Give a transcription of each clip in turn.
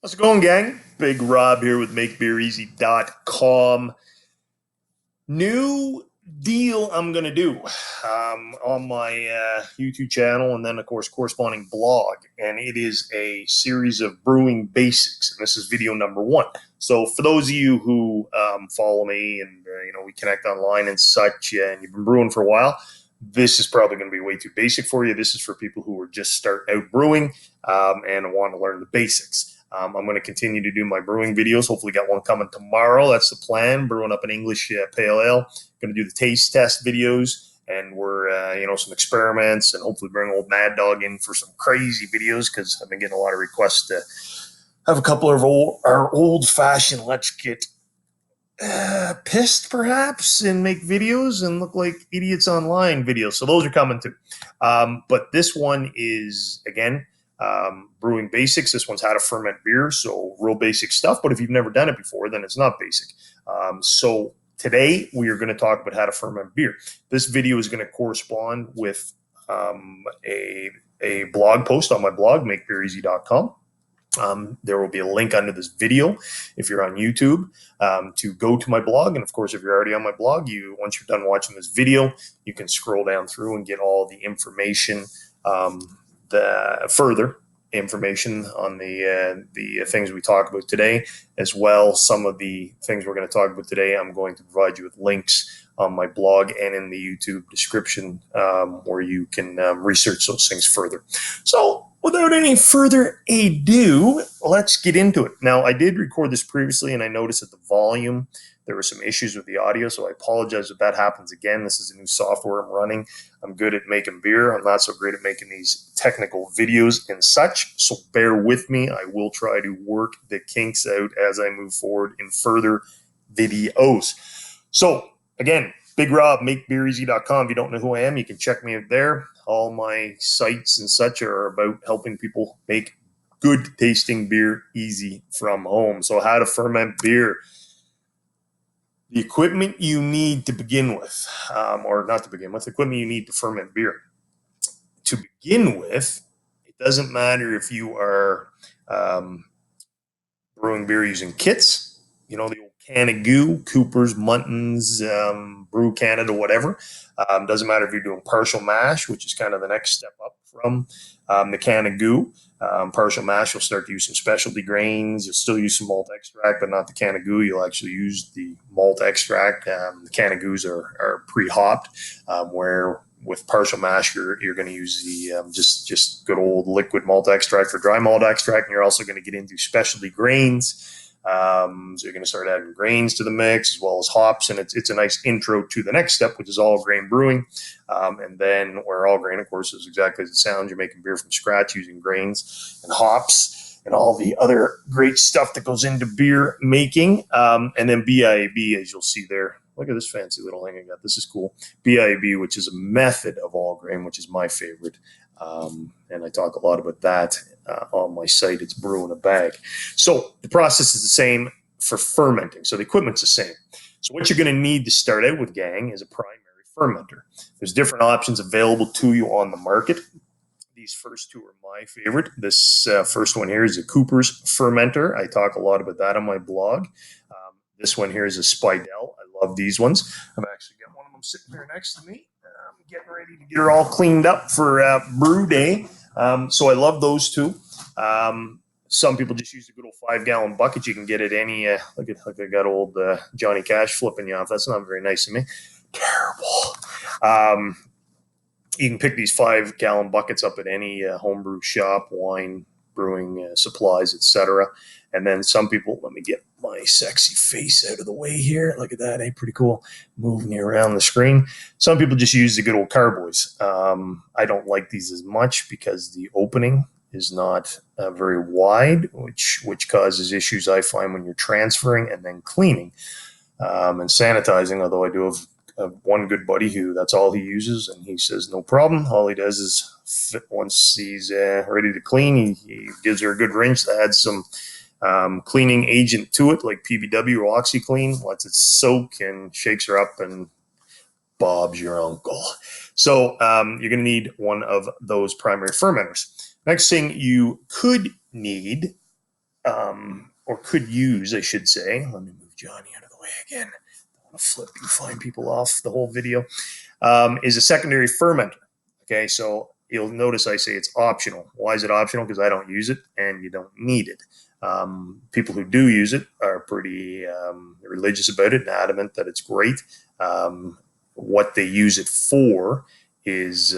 How's it going, gang? Big Rob here with MakeBeerEasy.com. New deal I'm going to do on my YouTube channel and then, of course, corresponding blog. And it is a series of brewing basics. And this is video number 1. So for those of you who follow me and, we connect online and such, and you've been brewing for a while, this is probably going to be way too basic for you. This is for people who are just starting out brewing and want to learn the basics. I'm going to continue to do my brewing videos. Hopefully got one coming tomorrow. That's the plan. Brewing up an English pale ale. Going to do the taste test videos. And we're, some experiments and hopefully bring old Mad Dog in for some crazy videos because I've been getting a lot of requests to have a couple of our old-fashioned let's get pissed perhaps and make videos and look like idiots online videos. So those are coming too. But this one is, again, brewing basics. This one's how to ferment beer, so real basic stuff. But if you've never done it before, then it's not basic. So today we are going to talk about how to ferment beer. This video is going to correspond with a blog post on my blog, MakeBeerEasy.com. There will be a link under this video if you're on YouTube to go to my blog. And of course, if you're already on my blog, once you're done watching this video, you can scroll down through and get all the information, the further information on the things we talk about today, as well. Some of the things we're going to talk about today, I'm going to provide you with links on my blog and in the YouTube description where you can research those things further. So without any further ado, let's get into it. Now, I did record this previously, and I noticed that the volume, there were some issues with the audio, so I apologize if that happens again. This is a new software I'm running. I'm good at making beer. I'm not so great at making these technical videos and such, so bear with me. I will try to work the kinks out as I move forward in further videos. So, again, Big Robb, MakeBeerEasy.com. If you don't know who I am, you can check me out there. All my sites and such are about helping people make good tasting beer easy from home. So how to ferment beer. The equipment you need to begin with, or not to begin with, equipment you need to ferment beer. To begin with, it doesn't matter if you are brewing beer using kits, the old can of goo, Cooper's, Muntons, Brew Canada, whatever. Doesn't matter if you're doing partial mash, which is kind of the next step up from the can of goo. Partial mash, you'll start to use some specialty grains. You'll still use some malt extract, but not the can of goo. You'll actually use the malt extract. The can of goos are pre-hopped, where with partial mash, you're going to use the just good old liquid malt extract or dry malt extract, and you're also going to get into specialty grains. So you're going to start adding grains to the mix as well as hops, and it's a nice intro to the next step, which is all grain brewing. And then where all grain, of course, is exactly as it sounds. You're making beer from scratch using grains and hops and all the other great stuff that goes into beer making. And then BIAB, as you'll see there. Look at this fancy little thing I got. This is cool. BIAB, which is a method of all grain, which is my favorite. And I talk a lot about that on my site. It's Brew in a Bag. So the process is the same for fermenting. So the equipment's the same. So what you're going to need to start out with, gang, is a primary fermenter. There's different options available to you on the market. These first two are my favorite. This first one here is a Cooper's fermenter. I talk a lot about that on my blog. This one here is a Spidell. I love these ones. I've actually got one of them sitting here next to me. I'm getting ready to get her all cleaned up for brew day. So I love those two. Some people just use a good old 5-gallon bucket. You can get it any, look at I got old Johnny Cash flipping you off. That's not very nice of me. Terrible. You can pick these 5-gallon buckets up at any homebrew shop, wine, brewing supplies, etc. And then some people, let me get my sexy face out of the way here. Look at that, pretty cool. Moving me around the screen. Some people just use the good old carboys. I don't like these as much because the opening is not very wide, which causes issues I find when you're transferring and then cleaning and sanitizing. Although I do have one good buddy who that's all he uses, and he says no problem. All he does is once he's ready to clean, he gives her a good rinse, adds some cleaning agent to it, like PBW or OxyClean, lets it soak and shakes her up, and Bob's your uncle. So you're going to need one of those primary fermenters. Next thing you could need or could use, I should say. Let me move Johnny out of the way again. I want to flip and find people off the whole video. Is a secondary fermenter. Okay, so you'll notice I say it's optional. Why is it optional? Because I don't use it and you don't need it. People who do use it are pretty religious about it and adamant that it's great. What they use it for is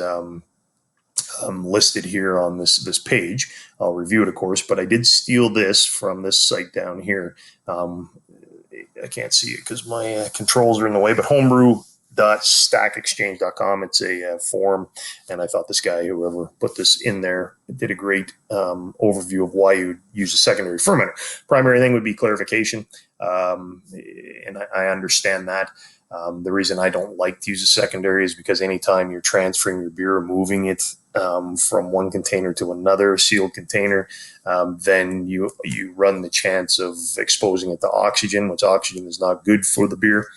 listed here on this page. I'll review it, of course, but I did steal this from this site down here. I can't see it because my controls are in the way, but homebrew.stackexchange.com. It's a forum, and I thought this guy, whoever put this in there, did a great overview of why you would use a secondary fermenter. Primary thing would be clarification, and I understand that. The reason I don't like to use a secondary is because anytime you're transferring your beer or moving it from one container to another sealed container, then you run the chance of exposing it to oxygen, which oxygen is not good for the beer.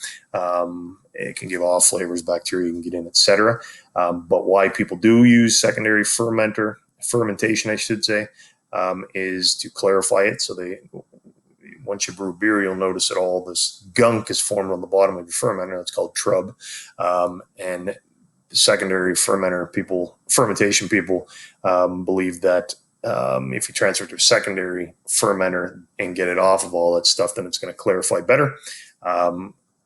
It can give off flavors, bacteria can get in, etc. But why people do use secondary fermentation, I should say, is to clarify it. So once you brew beer, you'll notice that all this gunk is formed on the bottom of your fermenter. It's called trub. And the secondary fermentation people believe that if you transfer it to a secondary fermenter and get it off of all that stuff, then it's going to clarify better.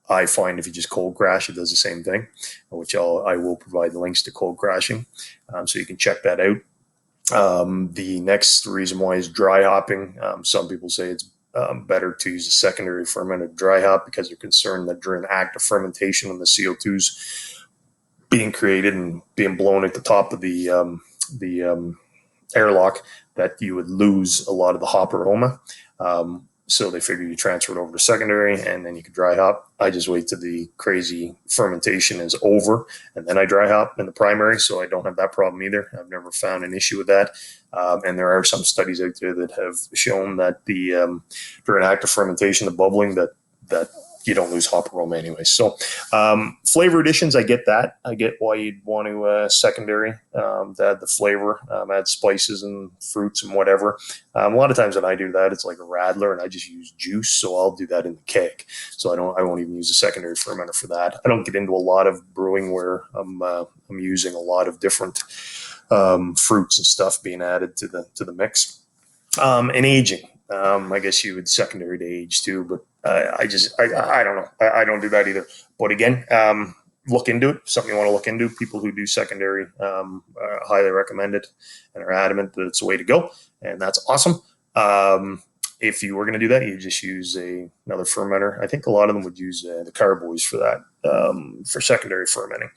I find if you just cold crash, it does the same thing, which I will provide the links to cold crashing, so you can check that out. The next reason why is dry hopping. Some people say it's better to use a secondary fermented dry hop because they're concerned that during active fermentation, when the CO2's being created and being blown at the top of the airlock, that you would lose a lot of the hop aroma. So they figure you transfer it over to secondary and then you can dry hop. I just wait till the crazy fermentation is over and then I dry hop in the primary, so I don't have that problem either. I've never found an issue with that. And there are some studies out there that have shown that during active fermentation, the bubbling, that you don't lose hop aroma anyway. So flavor additions, I get that. I get why you'd want to secondary to add the flavor, add spices and fruits and whatever. A lot of times when I do that, it's like a rattler and I just use juice. So I'll do that in the keg. So I won't even use a secondary fermenter for that. I don't get into a lot of brewing where I'm using a lot of different fruits and stuff being added to the mix. And aging. I guess you would secondary to age too, but I don't know. I don't do that either. But again, look into it. Something you want to look into. People who do secondary highly recommend it and are adamant that it's the way to go, and that's awesome. If you were going to do that, you just use another fermenter. I think a lot of them would use the Carboys for that, for secondary fermenting.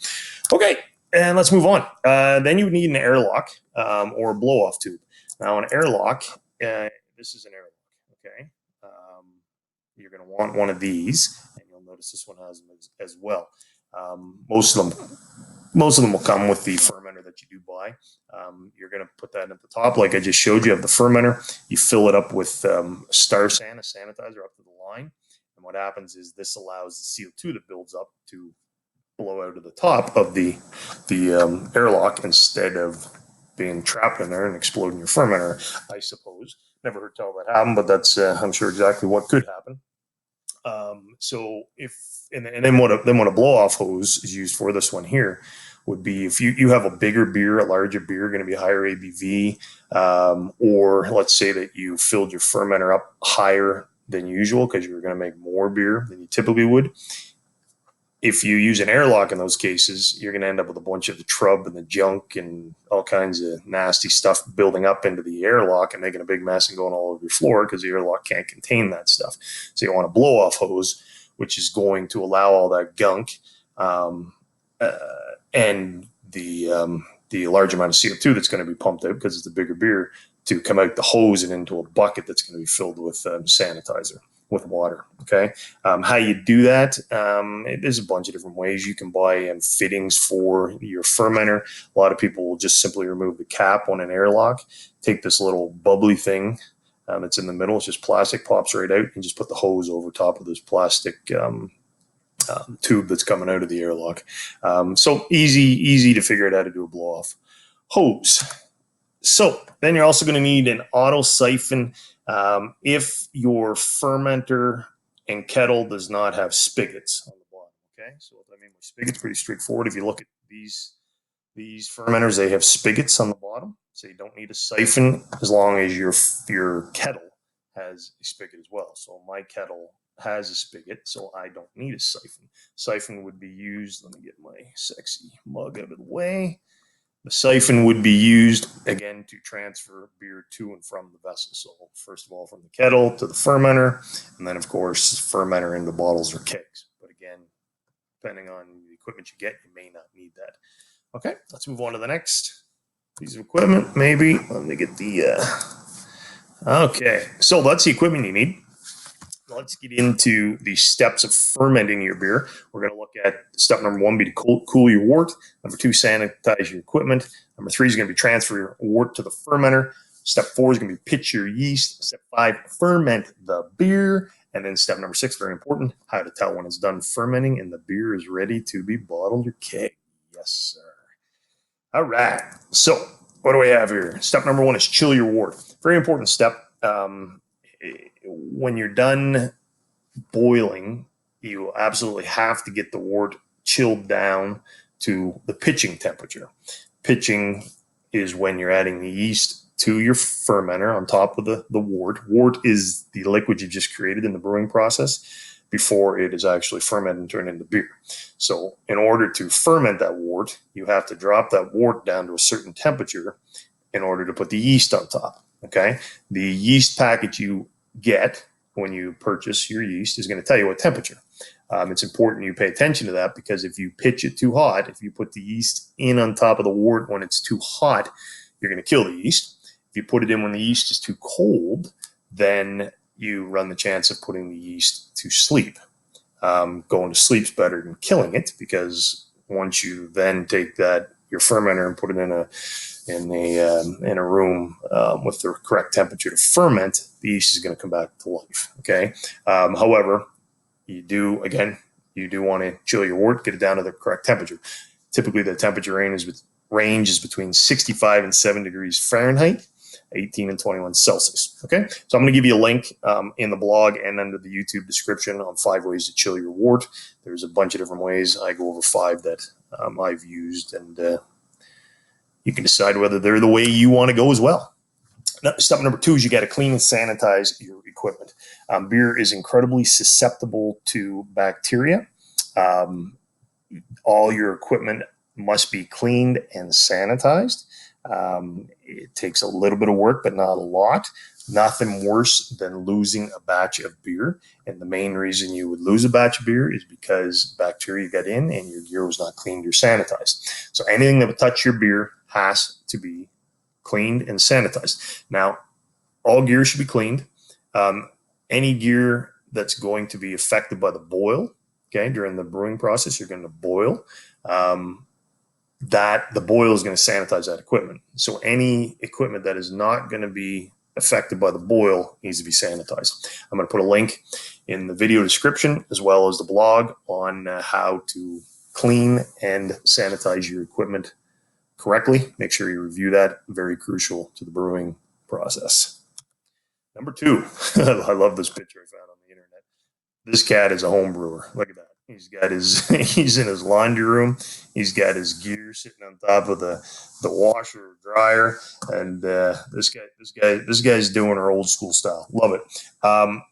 Okay, and let's move on. Then you would need an airlock or a blow-off tube. Now, an airlock, this is an airlock, okay? You're going to want one of these, and you'll notice this one has them as well. Most of them will come with the fermenter that you do buy. You're going to put that at the top, like I just showed you. Have the fermenter. You fill it up with Star San, a sanitizer, up to the line. And what happens is this allows the CO2 that builds up to blow out of the top of the airlock instead of being trapped in there and exploding your fermenter, I suppose. Never heard tell that happen, but that's I'm sure exactly what could happen. So then what a blow off hose is used for, this one here, would be if you have a bigger beer, a larger beer, going to be higher ABV, or let's say that you filled your fermenter up higher than usual because you're going to make more beer than you typically would. If you use an airlock in those cases, you're going to end up with a bunch of the trub and the junk and all kinds of nasty stuff building up into the airlock and making a big mess and going all over your floor because the airlock can't contain that stuff. So you want a blow-off hose, which is going to allow all that gunk and the large amount of CO2 that's going to be pumped out because it's a bigger beer to come out the hose and into a bucket that's going to be filled with sanitizer, with water. Okay. How you do that? There's a bunch of different ways. You can buy fittings for your fermenter. A lot of people will just simply remove the cap on an airlock, take this little bubbly thing that's in the middle. It's just plastic, pops right out, and just put the hose over top of this plastic tube that's coming out of the airlock. So easy to figure out how to do a blow off hose. So then you're also going to need an auto siphon if your fermenter and kettle does not have spigots on the bottom. Okay, so what I mean by spigots, pretty straightforward. If you look at these fermenters, they have spigots on the bottom, so you don't need a siphon as long as your kettle has a spigot as well. So my kettle has a spigot, so I don't need a siphon. Siphon would be used, let me get my sexy mug out of the way. The siphon would be used, again, to transfer beer to and from the vessel. So first of all, from the kettle to the fermenter, and then, of course, fermenter into bottles or kegs. But again, depending on the equipment you get, you may not need that. Okay, let's move on to the next piece of equipment, maybe. Let me get the... Okay, so that's the equipment you need. Let's get into the steps of fermenting your beer. We're going to look at step number 1 be to cool your wort. Number 2, sanitize your equipment. Number 3 is going to be transfer your wort to the fermenter. Step 4 is going to be pitch your yeast. Step 5, ferment the beer. And then step number 6, very important, how to tell when it's done fermenting and the beer is ready to be bottled or kegged. Yes, sir. All right. So what do we have here? Step number 1 is chill your wort. Very important step. When you're done boiling, you absolutely have to get the wort chilled down to the pitching temperature. Pitching is when you're adding the yeast to your fermenter on top of the wort. Wort is the liquid you just created in the brewing process before it is actually fermented and turned into beer. So in order to ferment that wort, you have to drop that wort down to a certain temperature in order to put the yeast on top. Okay, the yeast packet you get when you purchase your yeast is going to tell you what temperature. It's important you pay attention to that, because if you pitch it too hot, if you put the yeast in on top of the wort when it's too hot, you're going to kill the yeast. If you put it in when the yeast is too cold, then you run the chance of putting the yeast to sleep. Going to sleep's better than killing it, because once you then take your fermenter and put it in a room with the correct temperature to ferment, the yeast is going to come back to life. Okay. However, you do want to chill your wort, get it down to the correct temperature. Typically, the temperature range is between 65 and 7 degrees Fahrenheit, 18 and 21 Celsius. Okay. So I'm going to give you a link in the blog and under the YouTube description on 5 ways to chill your wort. There's a bunch of different ways. I go over 5 that I've used, and you can decide whether they're the way you want to go as well. Now, step number 2 is you got to clean and sanitize your equipment. Beer is incredibly susceptible to bacteria. All your equipment must be cleaned and sanitized. It takes a little bit of work, but not a lot. Nothing worse than losing a batch of beer. And the main reason you would lose a batch of beer is because bacteria got in and your gear was not cleaned or sanitized. So anything that would touch your beer has to be cleaned and sanitized. Now, all gear should be cleaned. Any gear that's going to be affected by the boil, okay, during the brewing process, you're going to boil. The boil is going to sanitize that equipment. So any equipment that is not going to be affected by the boil needs to be sanitized. I'm going to put a link in the video description as well as the blog on how to clean and sanitize your equipment correctly. Make sure you review that. Very crucial to the brewing process. Number 2, I love this picture I found on the internet. This cat is a home brewer. Look at that. He's in his laundry room. He's got his gear sitting on top of the washer or dryer, and this guy's doing our old school style. Love it.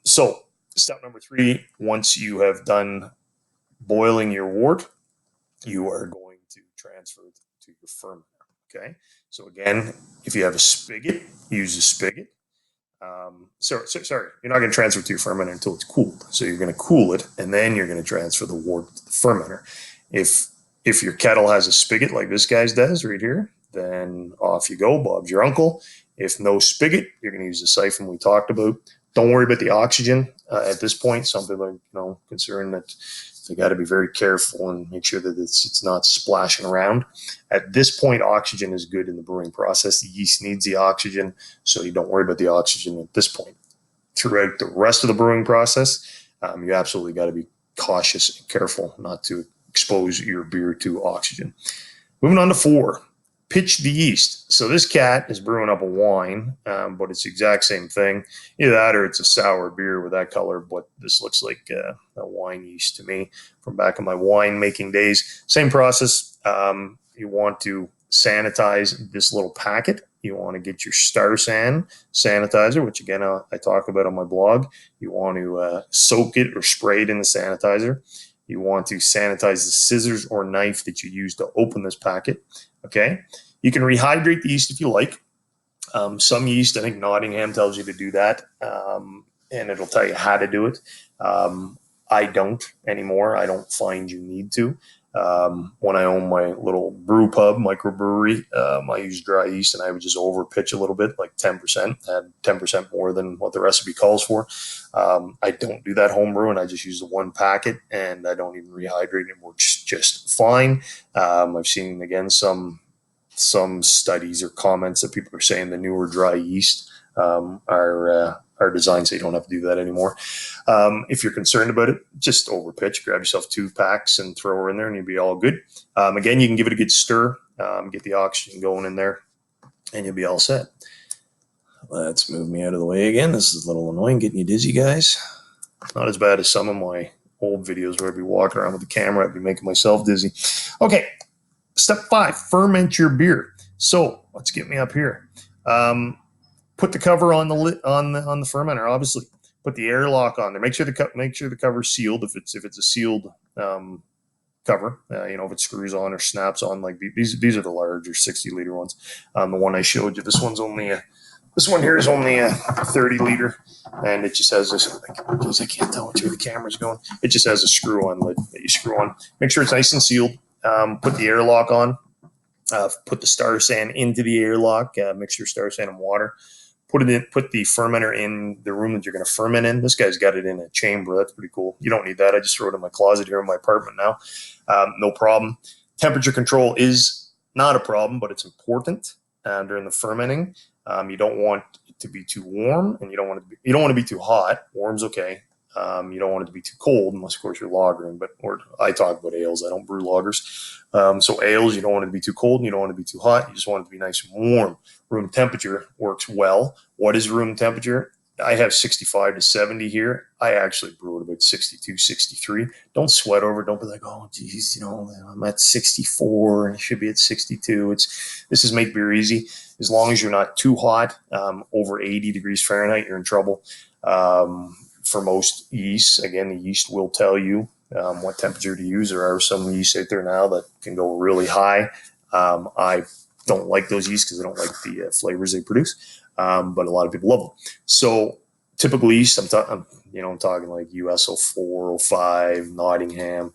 So step number 3, once you have done boiling your wort, you are going to transfer it to your fermenter. Okay. So again, if you have a spigot, use a spigot. Sorry, you're not going to transfer to your fermenter until it's cooled. So you're going to cool it, and then you're going to transfer the wort to the fermenter. If your kettle has a spigot like this guy's does right here, then off you go. Bob's your uncle. If no spigot, you're going to use the siphon we talked about. Don't worry about the oxygen at this point. Some people are concerned that they got to be very careful and make sure that it's not splashing around. At this point, oxygen is good in the brewing process. The yeast needs the oxygen, so you don't worry about the oxygen at this point. Throughout the rest of the brewing process, you absolutely got to be cautious and careful not to expose your beer to oxygen. Moving on to 4, pitch the yeast. So this cat is brewing up a wine, but it's the exact same thing. Either that or it's a sour beer with that color, but this looks like a wine yeast to me from back in my wine making days. Same process. You want to sanitize this little packet. You want to get your Star San sanitizer, which again I talk about on my blog. You want to soak it or spray it in the sanitizer. You want to sanitize the scissors or knife that you use to open this packet. Okay, you can rehydrate the yeast if you like. Some yeast, I think Nottingham tells you to do that, and it'll tell you how to do it. I don't anymore. I don't find you need to. When I own my little brew pub, microbrewery, I use dry yeast, and I would just over pitch a little bit, like 10%, add 10% more than what the recipe calls for. I don't do that home brew, and I just use the one packet, and I don't even rehydrate. It works just fine. I've seen, again, some studies or comments that people are saying the newer dry yeast are designed so you don't have to do that anymore. If you're concerned about it, just over pitch, grab yourself 2 packs and throw her in there and you'll be all good. Again, you can give it a good stir, get the oxygen going in there, and you'll be all set. Let's move me out of the way again. This is a little annoying, getting you dizzy, guys. Not as bad as some of my old videos where I'd be walking around with the camera. I'd be making myself dizzy. Okay, step 5, ferment your beer. So let's get me up here. Put the cover on the fermenter. Obviously, put the airlock on there. Make sure the cover's sealed. If it's a sealed cover, if it screws on or snaps on, like these are the larger 60-liter ones. The one I showed you, this one here is only a 30-liter, and it just has this. I can't tell which way the camera's going. It just has a screw-on lid that you screw on. Make sure it's nice and sealed. Put the airlock on. Put the Star San into the airlock. Mix your Star San and water. Put the fermenter in the room that you're going to ferment in. This guy's got it in a chamber. That's pretty cool. You don't need that. I just throw it in my closet here in my apartment now. No problem. Temperature control is not a problem, but it's important during the fermenting. You don't want it to be too warm, and you don't want to be too hot. Warm's okay. You don't want it to be too cold, unless of course you're lagering. Or I talk about ales. I don't brew lagers. So ales, you don't want it to be too cold, and you don't want it to be too hot. You just want it to be nice and warm. Room temperature works well. What is room temperature? I have 65 to 70 here. I actually brew at about 62, 63. Don't sweat over it. Don't be like, oh, geez, I'm at 64 and it should be at 62. This is make beer easy. As long as you're not too hot, over 80 degrees Fahrenheit, you're in trouble. For most yeasts, again, the yeast will tell you what temperature to use. There are some yeasts out there now that can go really high. I don't like those yeasts because I don't like the flavors they produce, but a lot of people love them. So typical yeast, I'm talking like US 04, 05, Nottingham.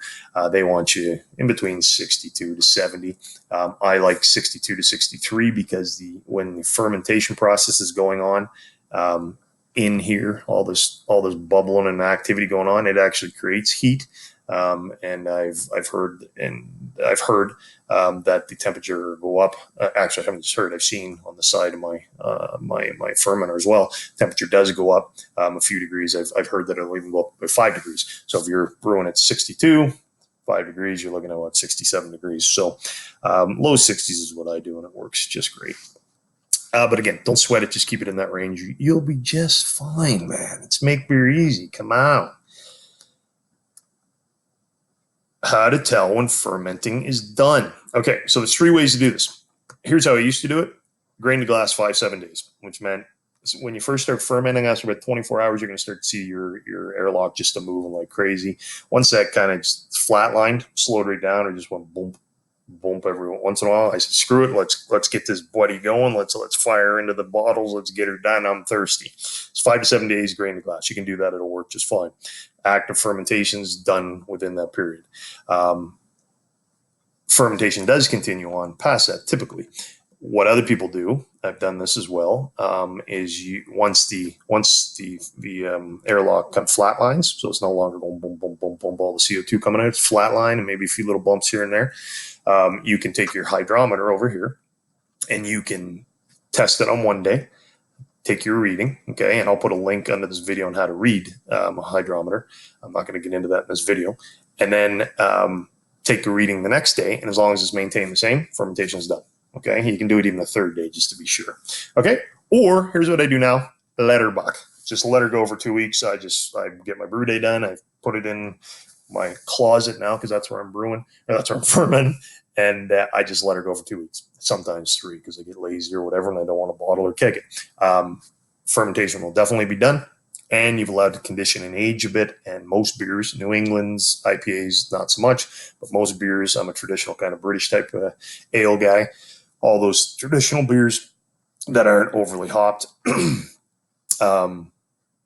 They want you in between 62 to 70. I like 62 to 63 because when the fermentation process is going on, in here, all this bubbling and activity going on, it actually creates heat. And I've heard that the temperature go up. Actually, I haven't just heard. I've seen on the side of my my fermenter as well. Temperature does go up a few degrees. I've heard that it'll even go up by 5 degrees. So if you're brewing at 62, 5 degrees, you're looking at 67 degrees. So low 60s is what I do, and it works just great. But again, don't sweat it. Just keep it in that range. You'll be just fine, man. It's make beer easy. Come on. How to tell when fermenting is done. Okay, so there's 3 ways to do this. Here's how I used to do it. Grain to glass 5-7 days, which meant when you first start fermenting, after about 24 hours, you're going to start to see your airlock just moving like crazy. Once that kind of flatlined, slowed right down, or just went boom, boom every once in a while, I said, screw it, let's get this buddy going. Let's fire into the bottles. Let's get her done. I'm thirsty. It's 5 to 7 days grain to glass. You can do that. It'll work just fine. Active fermentation is done within that period. Fermentation does continue on past that typically. What other people do, I've done this as well, is once the airlock kind of flatlines, so it's no longer going boom, boom, boom, boom, all the CO2 coming out, it's flatline and maybe a few little bumps here and there. You can take your hydrometer over here and you can test it on one day, take your reading, okay? And I'll put a link under this video on how to read a hydrometer. I'm not going to get into that in this video. And then take the reading the next day, and as long as it's maintained the same, fermentation is done. Okay, you can do it even the third day just to be sure. Okay, or here's what I do now: let her buck. Just let her go for 2 weeks. I get my brew day done. I put it in my closet now because that's where I'm brewing, or that's where I'm fermenting, and I just let her go for 2 weeks, sometimes 3 because I get lazy or whatever, and I don't want to bottle or keg it. Fermentation will definitely be done, and you've allowed to condition and age a bit. And most beers, New England's IPAs, not so much, but most beers, I'm a traditional kind of British type of ale guy. All those traditional beers that aren't overly hopped,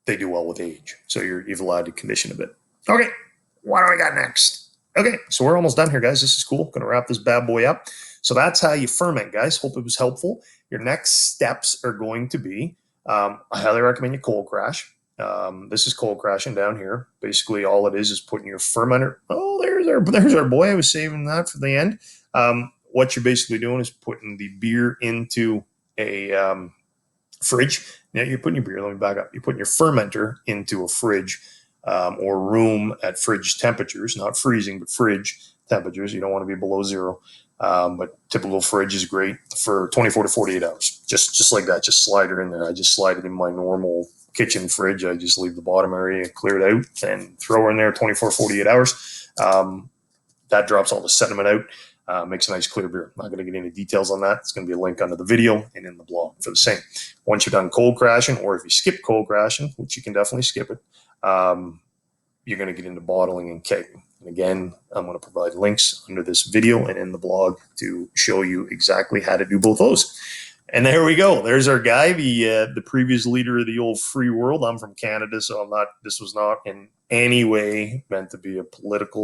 they do well with age. So you've allowed to condition a bit. Okay, what do I got next? Okay, so we're almost done here, guys. This is cool. Going to wrap this bad boy up. So that's how you ferment, guys. Hope it was helpful. Your next steps are going to be, I highly recommend you cold crash. This is cold crashing down here. Basically, all it is putting your fermenter. Oh, there's our boy. I was saving that for the end. What you're basically doing is putting the beer into a fridge. Now you're putting your beer. Let me back up. You're putting your fermenter into a fridge or room at fridge temperatures, not freezing, but fridge temperatures. You don't want to be below zero. But typical fridge is great for 24 to 48 hours. Just like that. Just slide it in there. I just slide it in my normal kitchen fridge. I just leave the bottom area cleared out and throw her in there 24, 48 hours. That drops all the sediment out. Makes a nice clear beer. I'm not going to get into details on that. It's going to be a link under the video and in the blog for the same. Once you're done cold crashing, or if you skip cold crashing, which you can definitely skip it, you're going to get into bottling and kegging. And again, I'm going to provide links under this video and in the blog to show you exactly how to do both those. And there we go. There's our guy, the previous leader of the old free world. I'm from Canada, so this was not in any way meant to be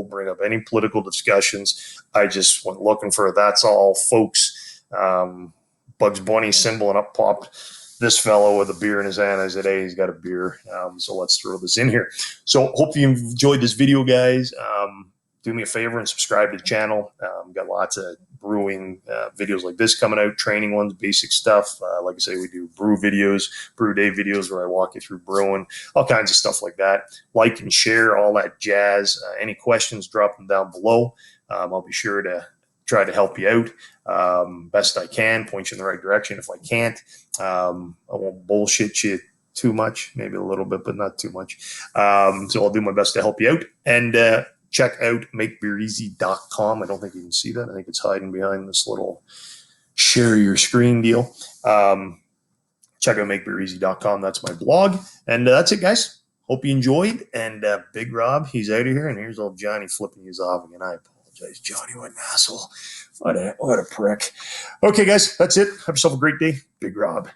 bring up any political discussions. I just went looking for that's all, folks. Bugs Bunny symbol, and up popped this fellow with a beer in his hand. I said, hey, he's got a beer. So let's throw this in here. So hope you enjoyed this video, guys. Do me a favor and subscribe to the channel. Got lots of brewing videos like this coming out, training ones, basic stuff. Like I say, we do brew videos, brew day videos where I walk you through brewing, all kinds of stuff like that. Like and share, all that jazz. Any questions, drop them down below. I'll be sure to try to help you out best I can, point you in the right direction if I can't. I won't bullshit you too much, maybe a little bit, but not too much. So I'll do my best to help you out. And check out makebeereasy.com. I don't think you can see that. I think it's hiding behind this little share your screen deal. Check out makebeereasy.com. That's my blog. And that's it, guys. Hope you enjoyed. And Big Robb, he's out of here. And here's old Johnny flipping his off again. I apologize, Johnny. What an asshole. What a prick. Okay, guys, that's it. Have yourself a great day. Big Robb.